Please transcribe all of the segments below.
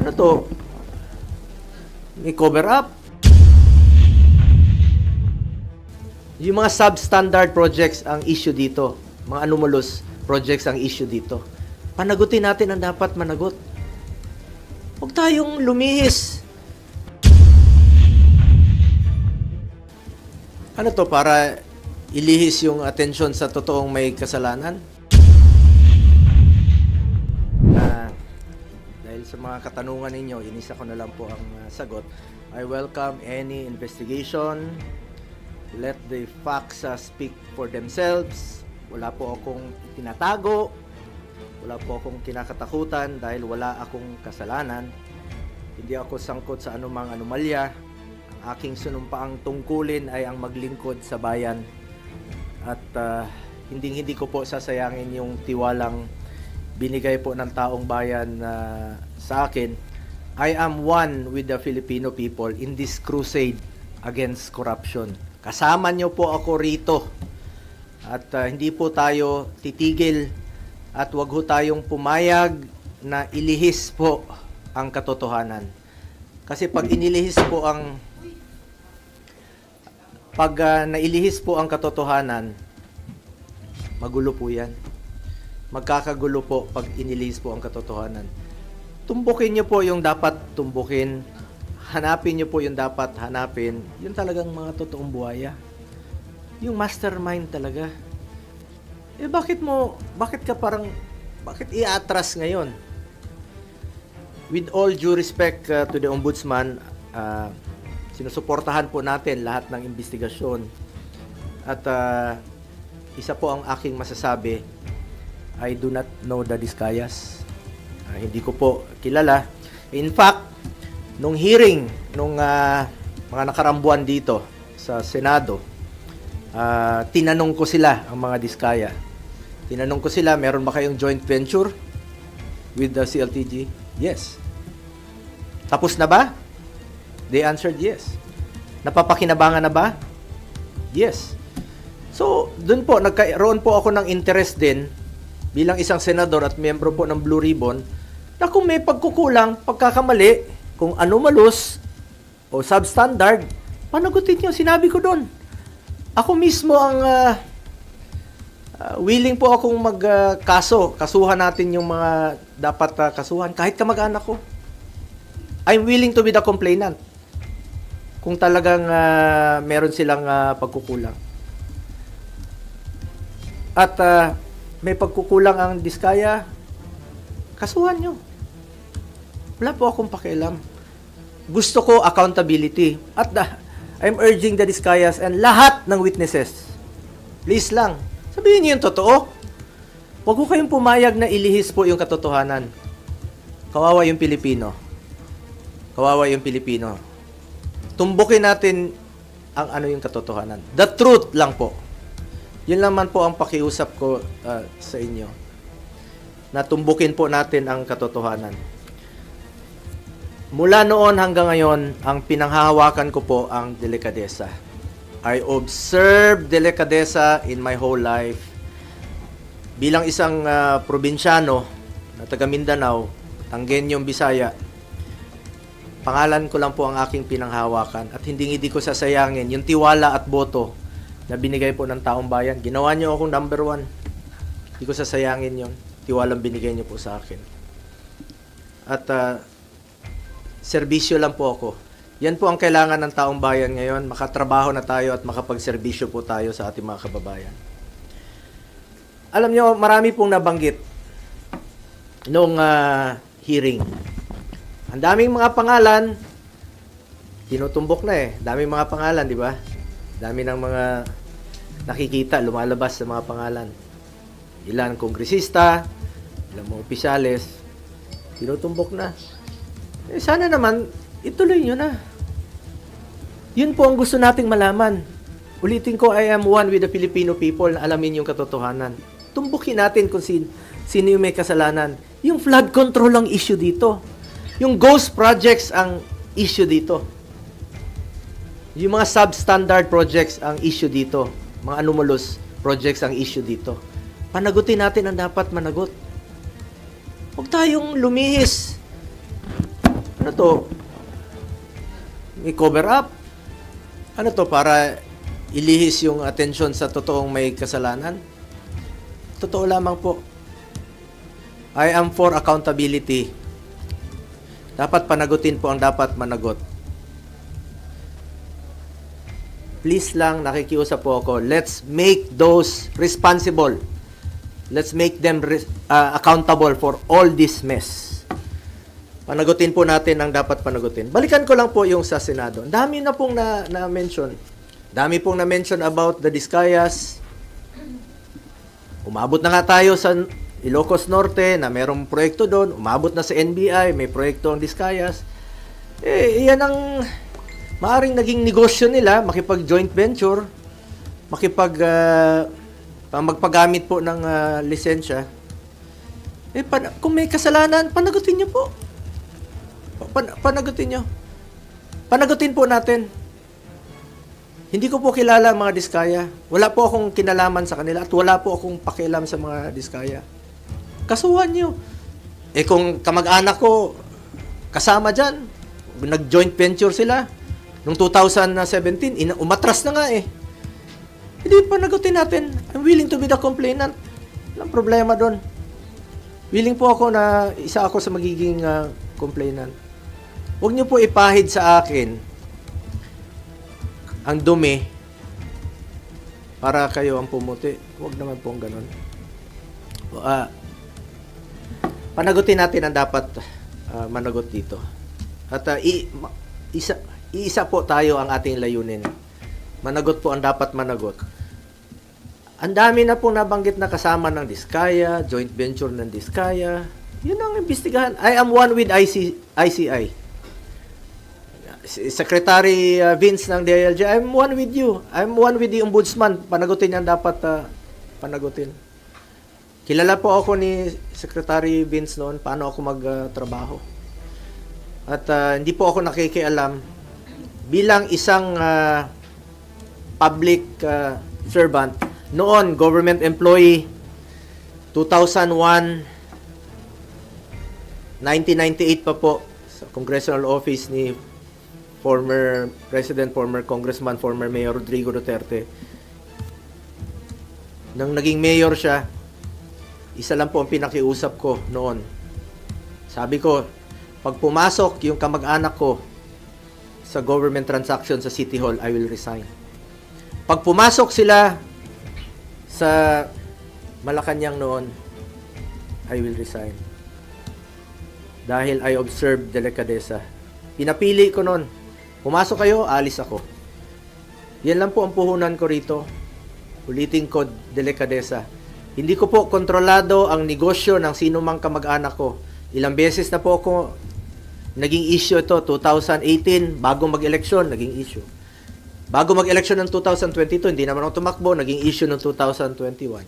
Ano to? May cover up. Yung mga substandard projects ang issue dito. Mga anomalous projects ang issue dito. Panagutin natin ang dapat managot. Huwag tayong lumihis. Ano to, para ilihis yung atensyon sa totoong may kasalanan? Dahil sa mga katanungan ninyo, inisa ko na lang po ang sagot. I welcome any investigation. Let the facts speak for themselves. Wala po akong tinatago. Wala po akong kinakatakutan dahil wala akong kasalanan. Hindi ako sangkot sa anumang anomalya. Ang aking sinumpaang tungkulin ay ang maglingkod sa bayan. At hindi ko po sasayangin yung tiwalang binigay po ng taong bayan sa akin. I am one with the Filipino people in this crusade against corruption. Kasama niyo po ako rito. At hindi po tayo titigil at wag ho tayong pumayag na ilihis po ang katotohanan. Kasi pag nailihis po ang katotohanan, magulo po yan. Magkakagulo po pag inilihis po ang katotohanan. Tumbukin niyo po yung dapat tumbukin. Hanapin niyo po yung dapat hanapin. Yun talagang mga totoong buhaya. Yung mastermind talaga. Bakit i-atras ngayon? With all due respect to the Ombudsman, sinusuportahan po natin lahat ng investigasyon. At isa po ang aking masasabi, I do not know the Discayas. Hindi ko po kilala. In fact, nung hearing, nung mga nakarambuan dito sa Senado, tinanong ko sila, ang mga Diskaya. Tinanong ko sila, meron ba kayong joint venture with the CLTG? Yes. Tapos na ba? They answered yes. Napapakinabangan na ba? Yes. So, dun po, nagkaroon po ako ng interest din bilang isang senador at miyembro po ng Blue Ribbon na kung may pagkukulang, pagkakamali, kung anomalous o substandard, panagutin nyo. Sinabi ko doon. Ako mismo ang willing po akong magkaso. Kasuhan natin yung mga dapat kasuhan. Kahit kamag-anak ko. I'm willing to be the complainant. Kung talagang meron silang pagkukulang. At may pagkukulang ang Diskaya, kasuhan nyo. Wala po akong pakialam. Gusto ko accountability. At I'm urging the Diskayas and lahat ng witnesses, please lang, sabihin niyo yung totoo. Huwag ko kayong pumayag na ilihis po yung katotohanan. Kawawa yung Pilipino. Kawawa yung Pilipino. Tumbukin natin ang yung katotohanan. The truth lang po. Yun naman po ang pakiusap ko sa inyo. Na tumbukin po natin ang katotohanan. Mula noon hanggang ngayon, ang pinanghahawakan ko po ang delikadesa. I observe delikadesa in my whole life. Bilang isang probinsyano na taga Mindanao, Tanggenyong Bisaya, pangalan ko lang po ang aking pinanghahawakan at hindi ko sasayangin yung tiwala at boto na binigay po ng taong bayan. Ginawa niyo akong number 1. Hindi ko sasayangin yon. Tiwalang binigay niyo po sa akin. At serbisyo lang po ako. Yan po ang kailangan ng taong bayan ngayon. Makatrabaho na tayo at makapagserbisyo po tayo sa ating mga kababayan. Alam niyo, marami pong nabanggit nung hearing. Ang daming mga pangalan, tinutumbok na eh. Daming mga pangalan, di ba? Dami ng mga nakikita, lumalabas sa mga pangalan. Ilan kongresista, ilan mga opisyales, tinutumbok na. Sana naman, ituloy nyo na. Yun po ang gusto nating malaman. Ulitin ko, I am one with the Filipino people na alamin yung katotohanan. Tumbukin natin kung sino yung may kasalanan. Yung flood control ang issue dito. Yung ghost projects ang issue dito. Yung mga substandard projects ang issue dito. Mga anomalous projects ang issue dito. Panagutin natin ang dapat managot. Huwag tayong lumihis. Ano to? May cover up? Ano to, para ilihis yung atensyon sa totoong may kasalanan? Totoo lamang po. I am for accountability. Dapat panagutin po ang dapat managot. Please lang, nakikiusap po ako, let's make those responsible. Let's make them accountable for all this mess. Panagutin po natin ang dapat panagutin. Balikan ko lang po yung sa Senado. Dami na pong na-mention. Dami pong na-mention about the Discayas. Umabot na nga tayo sa Ilocos Norte na merong proyekto doon. Umabot na sa NBI, may proyekto ang Discayas. Yan ang maaring naging negosyo nila, makipag-joint venture, magpagamit po ng lisensya. Kung may kasalanan, panagutin nyo po. Panagutin nyo. Panagutin po natin. Hindi ko po kilala ang mga Diskaya. Wala po akong kinalaman sa kanila at wala po akong pakialam sa mga Diskaya. Kasuhan nyo. Kung kamag-anak ko kasama dyan, nag-joint venture sila, noong 2017, umatras na nga eh. Hindi, panagutin natin. I'm willing to be the complainant. Walang problema doon. Willing po ako na isa ako sa magiging complainant. Huwag niyo po ipahid sa akin ang dumi para kayo ang pumuti. Huwag naman pong ganun. Panagutin natin ang dapat managot dito. At isa po tayo ang ating layunin. Managot po ang dapat managot. Ang dami na pong nabanggit na kasama ng Diskaya, joint venture ng Diskaya. Yun ang imbestigahan. I am one with ICI. Secretary Vince ng DILG, I'm one with you. I'm one with the Ombudsman. Panagutin yan dapat panagutin. Kilala po ako ni Secretary Vince noon paano ako magtrabaho. At hindi po ako nakikialam bilang isang public servant. Noon, government employee, 2001, 1998 pa po, sa congressional office ni former President, former Congressman, former Mayor Rodrigo Duterte. Nang naging mayor siya, isa lang po ang pinakiusap ko noon. Sabi ko, pag pumasok yung kamag-anak ko sa government transaction sa City Hall, I will resign. Pag pumasok sila sa Malacanang noon, I will resign. Dahil I observed delikadesa. Pinapili ko noon. Pumasok kayo, alis ako. Yan lang po ang puhunan ko rito. Ulitin ko, delikadesa. Hindi ko po kontrolado ang negosyo ng sino mang kamag-anak ko. Ilang beses na po ako naging issue ito. 2018, bago mag-eleksyon, naging issue. Bago mag-eleksyon ng 2022, hindi naman ako tumakbo, naging issue ng 2021.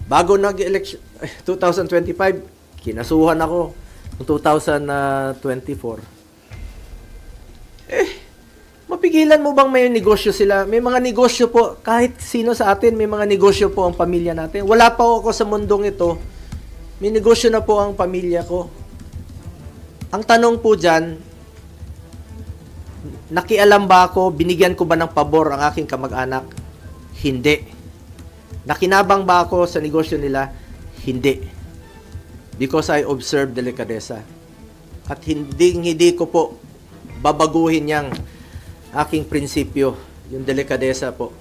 Bago nag-eleksyon, 2025, kinasuhan ako ng 2024. Mapigilan mo bang may negosyo sila? May mga negosyo po, kahit sino sa atin, may mga negosyo po ang pamilya natin. Wala pa ako sa mundong ito, may negosyo na po ang pamilya ko. Ang tanong po dyan, nakialam ba ako, binigyan ko ba ng pabor ang aking kamag-anak? Hindi. Nakinabang ba ako sa negosyo nila? Hindi. Because I observed delikadesa. At hindi ko po babaguhin yang aking prinsipyo, yung delikadesa po.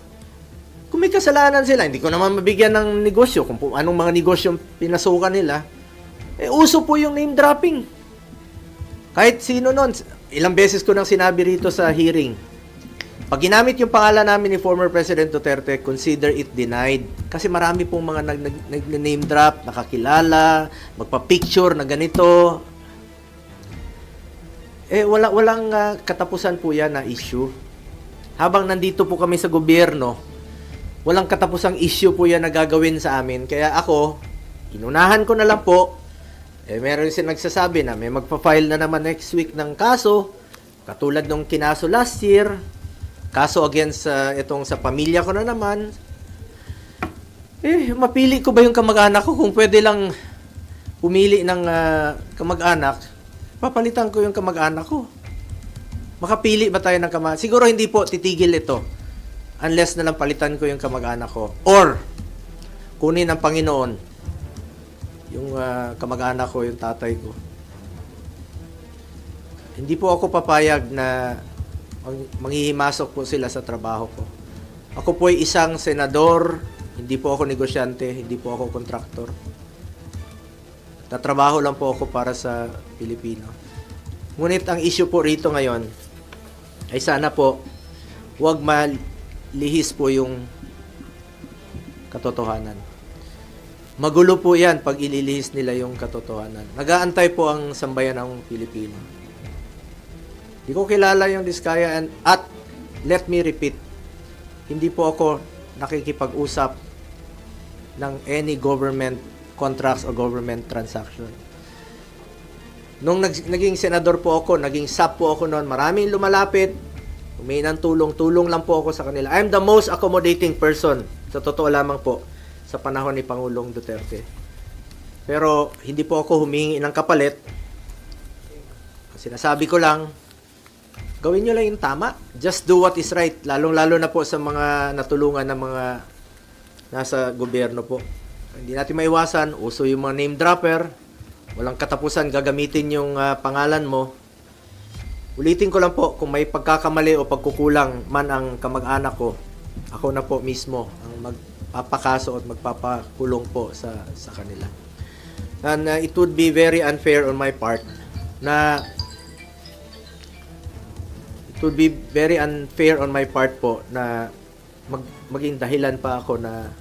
Kung may kasalanan sila, hindi ko naman mabigyan ng negosyo, kung anong mga negosyo pinasukan nila, uso po yung name dropping. Kahit sino nun, ilang beses ko nang sinabi rito sa hearing, pag ginamit yung pangalan namin ni former President Duterte, consider it denied. Kasi marami pong mga nag-name drop, nakakilala, magpa-picture na ganito. Walang katapusan po yan na issue. Habang nandito po kami sa gobyerno, walang katapusang issue po yan na gagawin sa amin. Kaya ako, inunahan ko na lang po. Meron siya nagsasabi na may magpa-file na naman next week ng kaso, katulad nung kinaso last year, kaso against itong sa pamilya ko na naman. Mapili ko ba yung kamag-anak ko kung pwede lang pumili ng kamag-anak? papalitan ko yung kamag-anak ko. Makapili ba tayo ng kamag-anak? Siguro hindi po titigil ito unless na lang palitan ko yung kamag-anak ko. Or, kunin ng Panginoon yung kamag-anak ko, yung tatay ko. Hindi po ako papayag na manghihimasok po sila sa trabaho ko. Ako po ay isang senador, hindi po ako negosyante, hindi po ako kontraktor. Tatrabaho lang po ako para sa Pilipino. Ngunit ang issue po rito ngayon ay sana po huwag malihis po yung katotohanan. Magulo po yan pag ililihis nila yung katotohanan. Nag-aantay po ang sambayan ng Pilipino. Hindi ko kilala yung Diskaya at let me repeat, hindi po ako nakikipag-usap ng any government contracts o government transaction. Nung naging senador po ako, naging SAP po ako noon, maraming lumalapit, humingi ng tulong lang po ako sa kanila. I'm the most accommodating person, sa totoo lamang po, sa panahon ni Pangulong Duterte. Pero hindi po ako humingi ng kapalit. Sinasabi ko lang, gawin nyo lang yung tama. Just do what is right. Lalong-lalo na po sa mga natulungan ng mga nasa gobyerno po. Hindi natin maiwasan. Uso yung mga name dropper. Walang katapusan gagamitin yung pangalan mo. Ulitin ko lang po, kung may pagkakamali o pagkukulang man ang kamag-anak ko, ako na po mismo ang magpapakaso at magpapakulong po sa kanila. And it would be very unfair on my part na po na maging dahilan pa ako na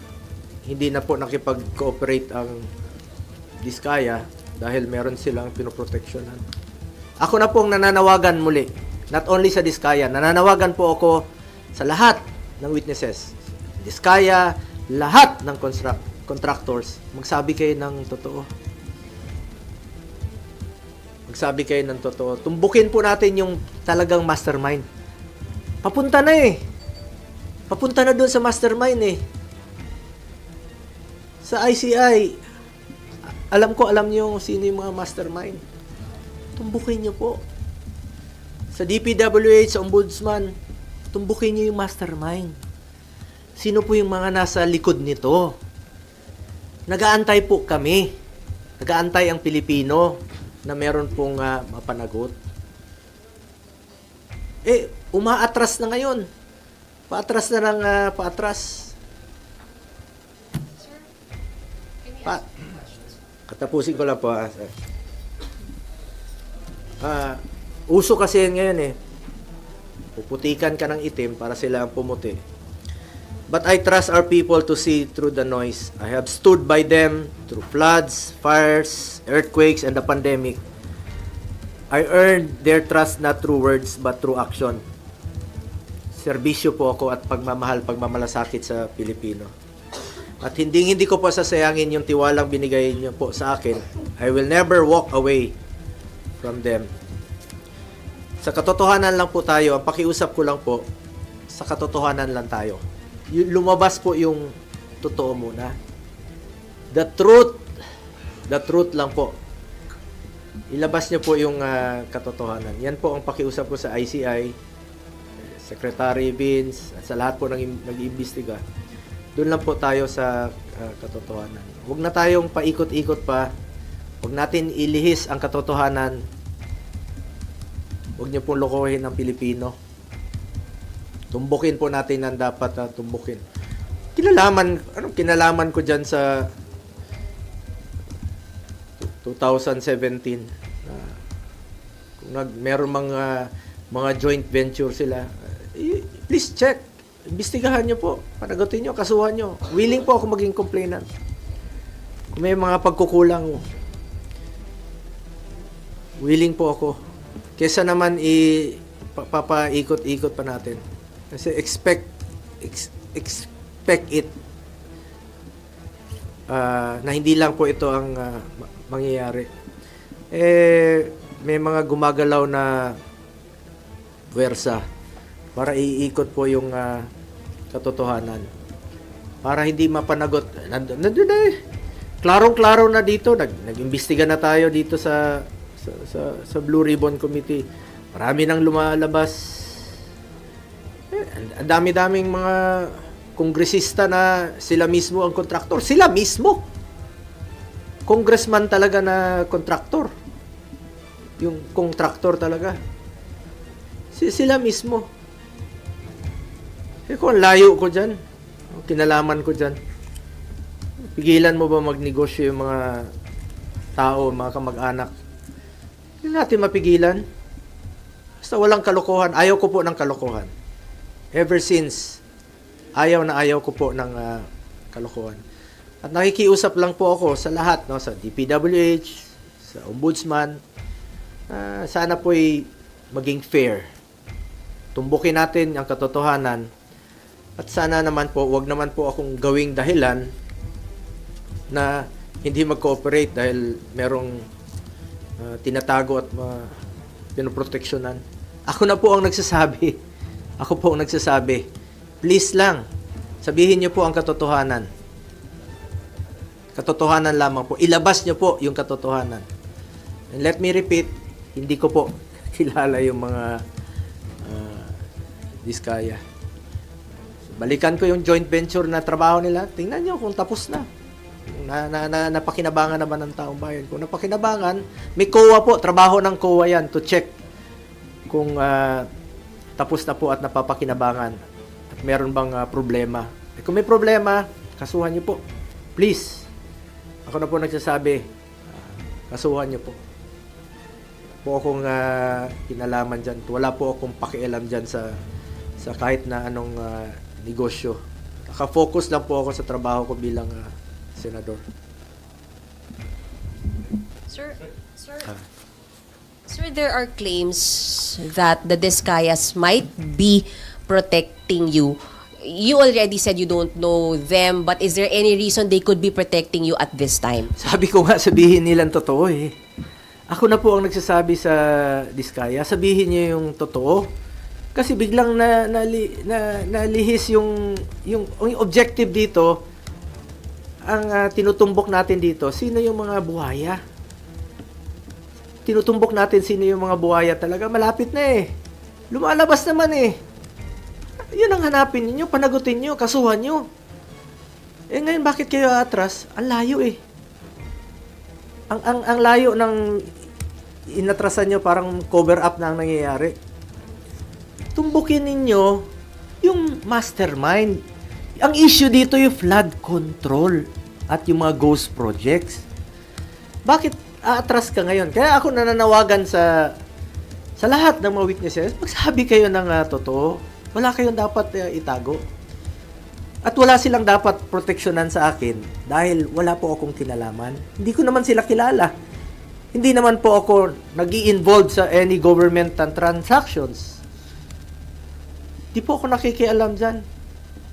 hindi na po nakipag-cooperate ang Diskaya dahil meron silang pinoproteksyonan. Ako na pong nananawagan muli, not only sa Diskaya, nananawagan po ako sa lahat ng witnesses. Diskaya, lahat ng contractors, magsabi kayo ng totoo. Magsabi kayo ng totoo. Tumbukin po natin yung talagang mastermind. Papunta na eh. Papunta na doon sa mastermind eh. Sa ICI, alam niyo sino yung mga mastermind. Tumbukin niyo po. Sa DPWH, sa Ombudsman, tumbukin niyo yung mastermind. Sino po yung mga nasa likod nito? Nag-aantay po kami. Nag-aantay ang Pilipino na meron pong mapanagot. Umaatras na ngayon. Paatras na ng paatras. Katapusin ko lang po. Uso kasi ngayon eh. Puputikan ka ng itim para sila ang pumuti. But I trust our people to see through the noise. I have stood by them through floods, fires, earthquakes, and the pandemic. I earned their trust not through words but through action. Serbisyo po ako at pagmamalasakit sa Pilipino. At hindi ko po sasayangin yung tiwalang binigay niyo po sa akin. I will never walk away from them. Sa katotohanan lang po tayo, ang pakiusap ko lang po, sa katotohanan lang tayo. Lumabas po yung totoo muna. The truth lang po. Ilabas niyo po yung katotohanan. Yan po ang pakiusap ko sa ICI, Secretary Vince, at sa lahat po ng nag-iimbestiga. Doon lang po tayo sa katotohanan. Huwag na tayong paikot-ikot pa. Huwag natin ilihis ang katotohanan. Huwag niyo pong lokohin ang Pilipino. Tumbukin po natin ang dapat tumbukin. Anong kinalaman ko dyan sa 2017? Kung meron mga joint venture sila, please check. Imbestigahan nyo po. Panagutin nyo, kasuhan nyo. Willing po ako maging complainant. Kung may mga pagkukulang, willing po ako. Kesa naman papaikot-ikot pa natin. Kasi expect it na hindi lang po ito ang mangyayari. May mga gumagalaw na puwersa para iikot po yung katotohanan. Para hindi mapanagot. Nandun na eh. Klarong-klaro na dito. Nag-imbestiga na tayo dito sa sa Blue Ribbon Committee. Marami nang lumalabas. Ang dami-daming mga kongresista na sila mismo ang kontraktor. Sila mismo. Congressman talaga na kontraktor. Yung kontraktor talaga. Sila mismo. Kung layo ko dyan, kinalaman ko dyan, pigilan mo ba magnegosyo yung mga tao, mga kamag-anak? Hindi natin mapigilan. Basta walang kalokohan. Ayaw ko po ng kalokohan. Ever since, ayaw ko po ng kalokohan. At nakikiusap lang po ako sa lahat, no, sa DPWH, sa Ombudsman, sana po'y maging fair. Tumbukin natin ang katotohanan. At sana naman po, wag naman po akong gawing dahilan na hindi mag-cooperate dahil merong tinatago at pinoproteksyonan. Ako na po ang nagsasabi. Ako po ang nagsasabi. Please lang, sabihin niyo po ang katotohanan. Katotohanan lamang po. Ilabas niyo po yung katotohanan. And let me repeat, hindi ko po kilala yung mga Diskaya. Balikan ko yung joint venture na trabaho nila. Tingnan nyo kung tapos na. Napakinabangan naman ng taong bayan. Kung napakinabangan, may COA po. Trabaho ng COA yan to check kung tapos na po at napapakinabangan. At meron bang problema. Kung may problema, kasuhan nyo po. Please. Ako na po nagsasabi, kasuhan nyo po. Po akong kinalaman dyan. Wala po akong pakialam dyan sa kahit na anong negosyo. Naka-focus lang po ako sa trabaho ko bilang senador. Sir, there are claims that the Discayas might be protecting you. You already said you don't know them, but is there any reason they could be protecting you at this time? Sabi ko nga, sabihin nilang totoo eh. Ako na po ang nagsasabi sa Diskaya, sabihin niyo yung totoo. Kasi biglang nalihis yung objective dito, ang tinutumbok natin dito, sino yung mga buhaya? Tinutumbok natin sino yung mga buhaya talaga, malapit na eh. Lumalabas naman eh. Yun ang hanapin niyo, panagutin niyo, kasuhan niyo. Eh ngayon, bakit kayo atras? Ang layo eh. Ang layo ng inatrasan niyo, parang cover up na ang nangyayari. Tumbukin ninyo yung mastermind. Ang issue dito yung flood control at yung mga ghost projects. Bakit aatras ka ngayon? Kaya ako nananawagan sa lahat ng mga witnesses, magsabi kayo ng totoo. Wala kayong dapat itago. At wala silang dapat proteksyonan sa akin dahil wala po akong kinalaman. Hindi ko naman sila kilala. Hindi naman po ako nag-i-involve sa any government transactions. Di po ako nakikialam dyan.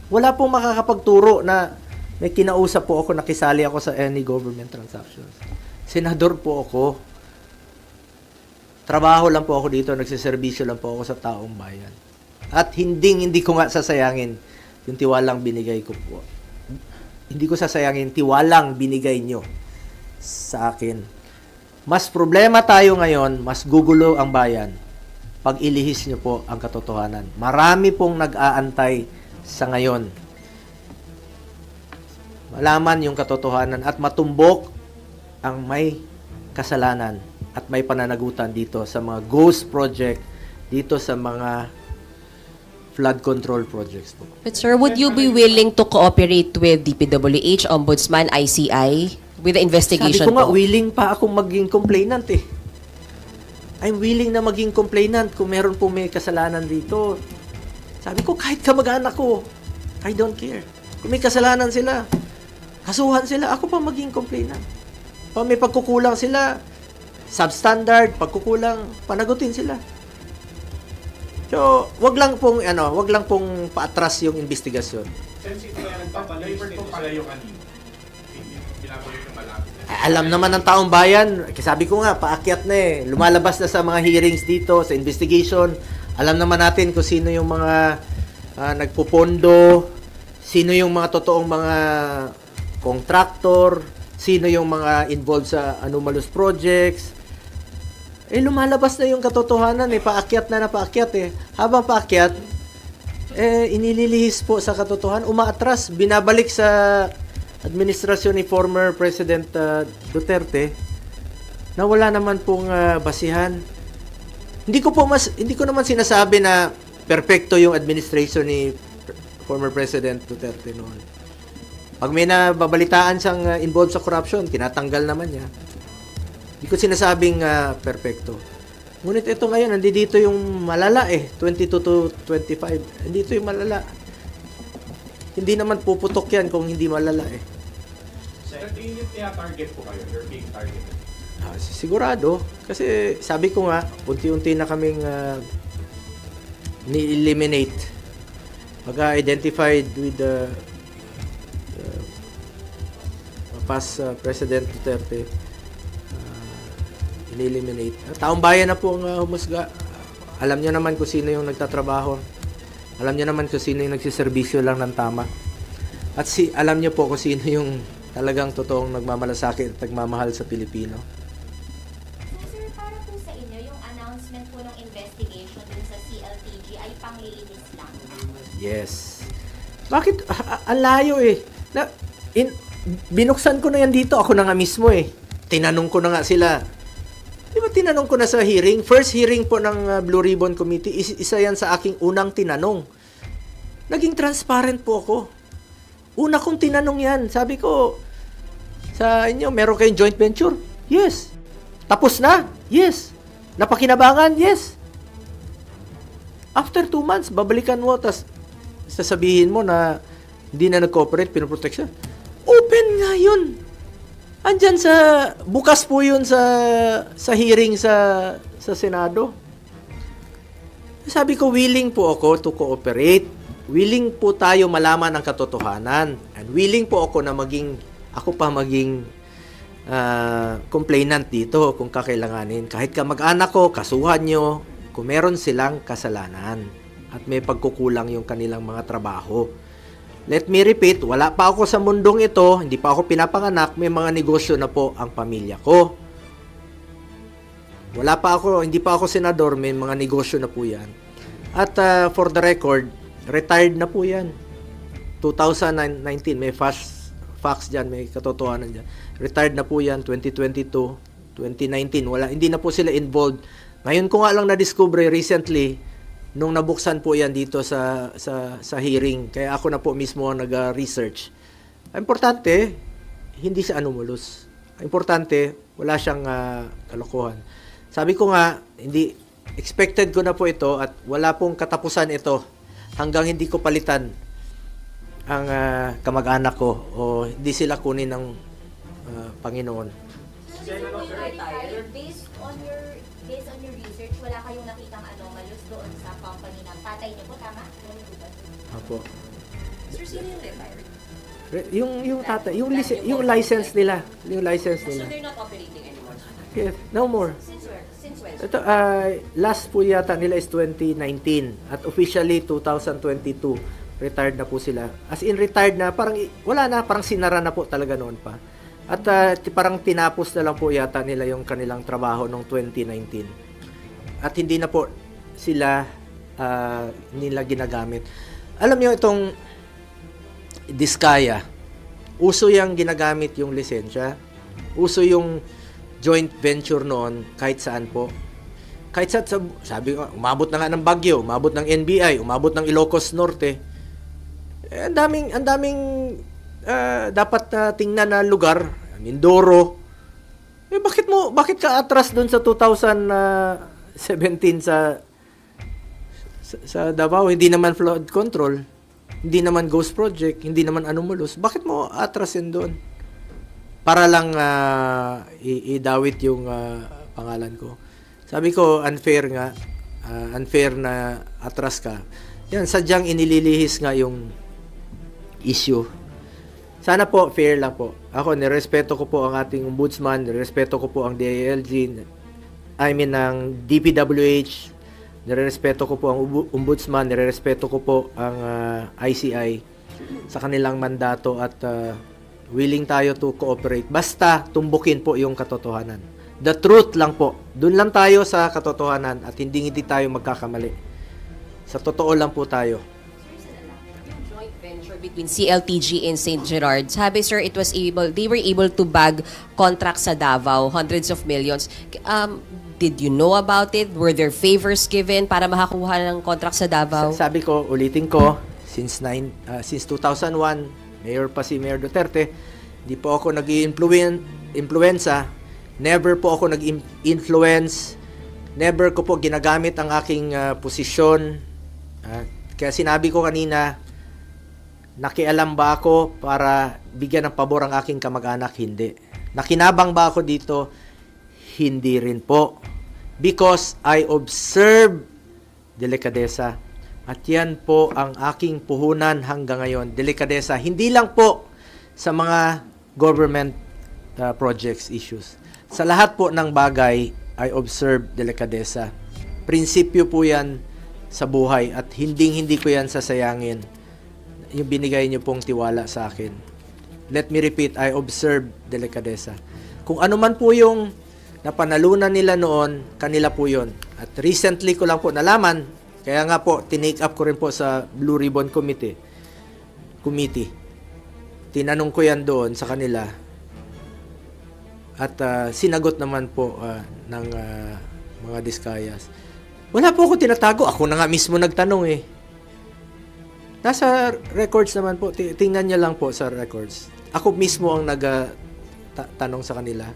Wala pong makakapagturo na may kinausap po ako, nakisali ako sa any government transactions. Senador po ako. Trabaho lang po ako dito, nagsiservisyo lang po ako sa taong bayan. At hindi ko nga sasayangin yung tiwalang binigay ko po. Hindi ko sasayangin tiwalang binigay nyo sa akin. Mas problema tayo ngayon, mas gugulo ang bayan pag ilihis nyo po ang katotohanan. Marami pong nag-aantay sa ngayon. Malaman yung katotohanan at matumbok ang may kasalanan at may pananagutan dito sa mga ghost project, dito sa mga flood control projects po. But sir, would you be willing to cooperate with DPWH, Ombudsman, ICI with the investigation? Sabi ko nga, po? willing pa akong maging complainant eh. I'm willing na maging complainant kung meron po may kasalanan dito. Sabi ko, kahit kamag-anak ko, I don't care. Kung may kasalanan sila, kasuhan sila, ako pa maging complainant. Pag may pagkukulang sila, substandard, pagkukulang, panagutin sila. So, wag lang pong paatras yung investigasyon. Since ito kaya nagpapalayo pala yung binabalot yung malapit. Alam naman ng taong bayan, sabi ko nga, paakyat na eh. Lumalabas na sa mga hearings dito, sa investigation. Alam naman natin kung sino yung mga nagpupondo, sino yung mga totoong mga contractor, sino yung mga involved sa anomalous projects. lumalabas na yung katotohanan paakyat na paakyat Habang paakyat, inililihis po sa katotohanan, umaatras, binabalik sa administrasyon ni former President Duterte na wala naman pong basihan. Hindi ko naman sinasabi na perpekto yung administration ni former President Duterte noon. Pag may nababalitaan siyang involved sa corruption, tinatanggal naman niya. Hindi ko sinasabing perpekto. Ngunit ito ngayon, nandito yung malala 22 to 25. Nandito yung malala. Hindi naman puputok yan kung hindi malala Sa tingin niyo target po kayo, you're being targeted. Sigurado. Kasi sabi ko nga, unti-unti na kaming ni-eliminate. Pag-identified with the past President Duterte, ni-eliminate. Taong bayan na po ang humusga. Alam nyo naman kung sino yung nagtatrabaho. Alam nyo naman kung sino yung nagsiservisyo lang ng tama. At alam nyo po kung sino yung talagang totoong nagmamalasakit at nagmamahal sa Pilipino. Sir, para po sa inyo, yung announcement po ng investigation dun sa CLTG ay panglilinis lang. Yes. Bakit? Ang layo binuksan ko na yan dito. Ako na nga mismo Tinanong ko na nga sila. Di ba tinanong ko na sa hearing? First hearing po ng Blue Ribbon Committee, isa yan sa aking unang tinanong. Naging transparent po ako. Una kong tinanong yan. Sabi ko, sa inyo, meron kayong joint venture? Yes. Tapos na? Yes. Napakinabangan? Yes. After 2 months, babalikan mo, tas sasabihin mo na hindi na nag-cooperate, pinoprotect siya. Open nga yun. Andyan bukas po yun sa hearing sa Senado. Sabi ko, willing po ako to cooperate. Willing po tayo malaman ang katotohanan. And willing po ako na ako pa maging complainant dito kung kakailanganin. Kahit kamag-anak ko, kasuhan nyo, kung meron silang kasalanan at may pagkukulang yung kanilang mga trabaho. Let me repeat, wala pa ako sa mundong ito, hindi pa ako pinapanganak, may mga negosyo na po ang pamilya ko. Hindi pa ako senador, may mga negosyo na po yan. At for the record, retired na po yan. 2019, may facts dyan, may katotohanan dyan. Retired na po yan, 2022, 2019, hindi na po sila involved. Ngayon ko nga lang na-discover recently, nung nabuksan po yan dito sa hearing, kaya ako na po mismo nag-research. Importante, hindi siya anomalous. Importante, wala siyang kalokohan. Sabi ko nga, expected ko na po ito at wala pong katapusan ito hanggang hindi ko palitan ang kamag-anak ko o hindi sila kunin ng Panginoon. Based on your research, wala kayong nakitang anomalous doon sa company ng tatay niyo po, tama? Opo. Sir, sino yung retired? Yung license nila. Yung license So nila. they're not operating anymore? Yes, no more. Since when? Ito, last po yata nila is 2019 at officially 2022 retired na po sila. As in retired na, parang wala na, parang sinara na po talaga noon pa. At parang tinapos na lang po yata nila yung kanilang trabaho noong 2019. At hindi na po sila nila ginagamit. Alam niyo itong Diskaya, uso yung ginagamit yung lisensya. Uso yung joint venture noon kahit saan po. Kahit sabi ko, umabot na nga ng Baguio, umabot ng NBI, umabot ng Ilocos Norte. Ang daming dapat tingnan na lugar, Mindoro. Bakit ka atras doon sa 2017 sa Davao? Hindi naman flood control, hindi naman ghost project, hindi naman anomalous. Bakit mo atrasin doon? Para lang idawit yung pangalan ko. Sabi ko, unfair nga. Unfair na atras ka. Yan, sadyang inililihis nga yung issue. Sana po, fair lang po. Ako, nirespeto ko po ang ating ombudsman, nirespeto ko po ang DILG, ng DPWH, nirespeto ko po ang ombudsman, nirespeto ko po ang ICI sa kanilang mandato at willing tayo to cooperate. Basta tumbukin po yung katotohanan. The truth lang po. Doon lang tayo sa katotohanan at hindi tayo magkakamali. Sa totoo lang po tayo. Yung joint venture between CLTG and St. Gerard, sabi sir, they were able to bag contracts sa Davao, hundreds of millions. Did you know about it? Were there favors given para makakuha ng contract sa Davao? Sabi ko, ulitin ko, since 2001, Mayor pa si Mayor Duterte, di po ako nag-influenza, never po ako nag-influence, never ko po ginagamit ang aking posisyon. Kaya sinabi ko kanina, nakialam ba ako para bigyan ng pabor ang aking kamag-anak? Hindi. Nakinabang ba ako dito? Hindi rin po. Because I observe delikadesa. At yan po ang aking puhunan hanggang ngayon. Delikadesa. Hindi lang po sa mga government projects issues. Sa lahat po ng bagay, I observe delikadesa. Prinsipyo po yan sa buhay at hindi ko yan sasayangin. Yung binigay niyo pong tiwala sa akin. Let me repeat, I observe delikadesa. Kung ano man po yung napanalunan nila noon, kanila po yun. At recently ko lang po nalaman, kaya nga po, tinake up ko rin po sa Blue Ribbon Committee. Tinanong ko yan doon sa kanila. At sinagot naman po ng mga Diskayas. Wala po ako tinatago. Ako na nga mismo nagtanong eh. Nasa records naman po. Tingnan niya lang po sa records. Ako mismo ang nagtanong sa kanila.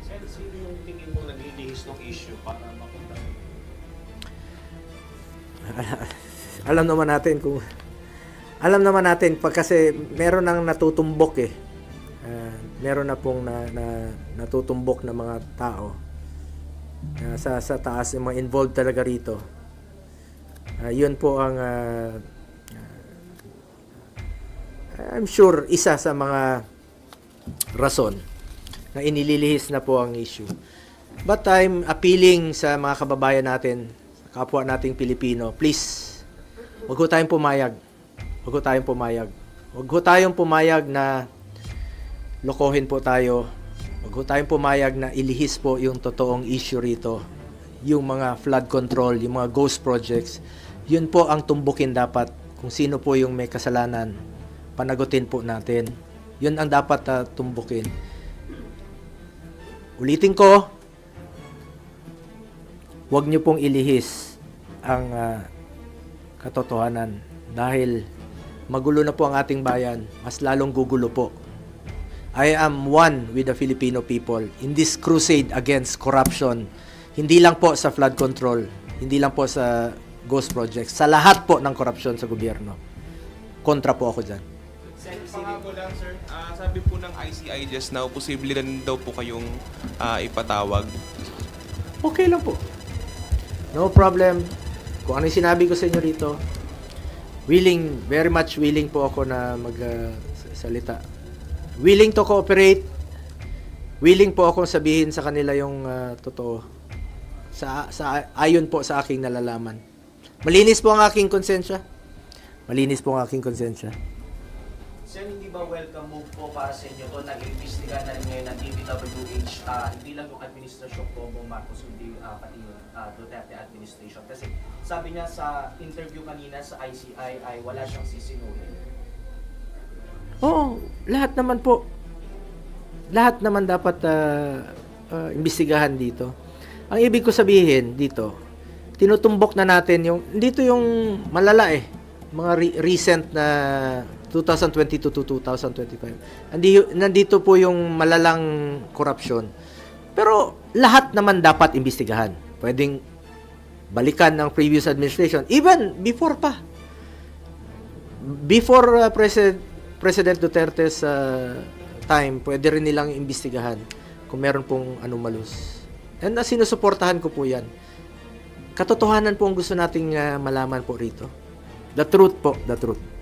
Sino yung tingin mo naglilihis ng issue para mapunta? Alam naman natin pag kasi meron nang natutumbok eh. Meron na pong natutumbok na mga tao sa taas, yung mga involved talaga rito. Yun po ang I'm sure isa sa mga rason na inililihis na po ang issue. But I'm appealing sa mga kababayan natin, sa kapwa nating Pilipino, please, wag ho tayong pumayag. Wag ho tayong pumayag. Wag ho tayong pumayag na lokohin po tayo. Wag ho tayong pumayag na ilihis po yung totoong issue rito. Yung mga flood control, yung mga ghost projects. Yun po ang tumbukin dapat. Kung sino po yung may kasalanan, panagutin po natin. Yun ang dapat tumbukin. Ulitin ko, wag niyo pong ilihis ang katotohanan dahil magulo na po ang ating bayan, mas lalong gugulo po. I am one with the Filipino people in this crusade against corruption. Hindi lang po sa flood control, hindi lang po sa ghost projects, sa lahat po ng korupsyon sa gobyerno. Kontra po ako dyan. Pangako lang, sir. Sabi po ng ICI just now, posible rin daw po kayong ipatawag. Okay lang po. No problem. Kung ano yung sinabi ko sa inyo rito, very much willing po ako na magsalita. Willing to cooperate. Willing po akong sabihin sa kanila yung totoo. Ayon po sa aking nalalaman. Malinis po ang aking konsensya. Malinis po ang aking konsensya. Sir, hindi ba welcome move po para sa inyo to na iimbestigahan na rin ngayon ng DPWH, hindi lang yung administrasyon po Bongbong Marcos, kundi pati yung Duterte administration? Kasi sabi niya sa interview kanina sa ICI ay wala siyang sisinungaling. Oo, lahat naman po. Lahat naman dapat imbestigahan dito. Ang ibig ko sabihin dito, tinutumbok na natin dito yung malala eh. Mga recent na 2022 to 2025. Nandito po yung malalang korupsyon. Pero lahat naman dapat imbestigahan. Pwedeng balikan ng previous administration. Even before pa. Before President Duterte's time, pwede rin nilang imbestigahan kung meron pong anomalous. And sinusuportahan ko po yan. Katotohanan po ang gusto nating malaman po rito. The truth po, the truth.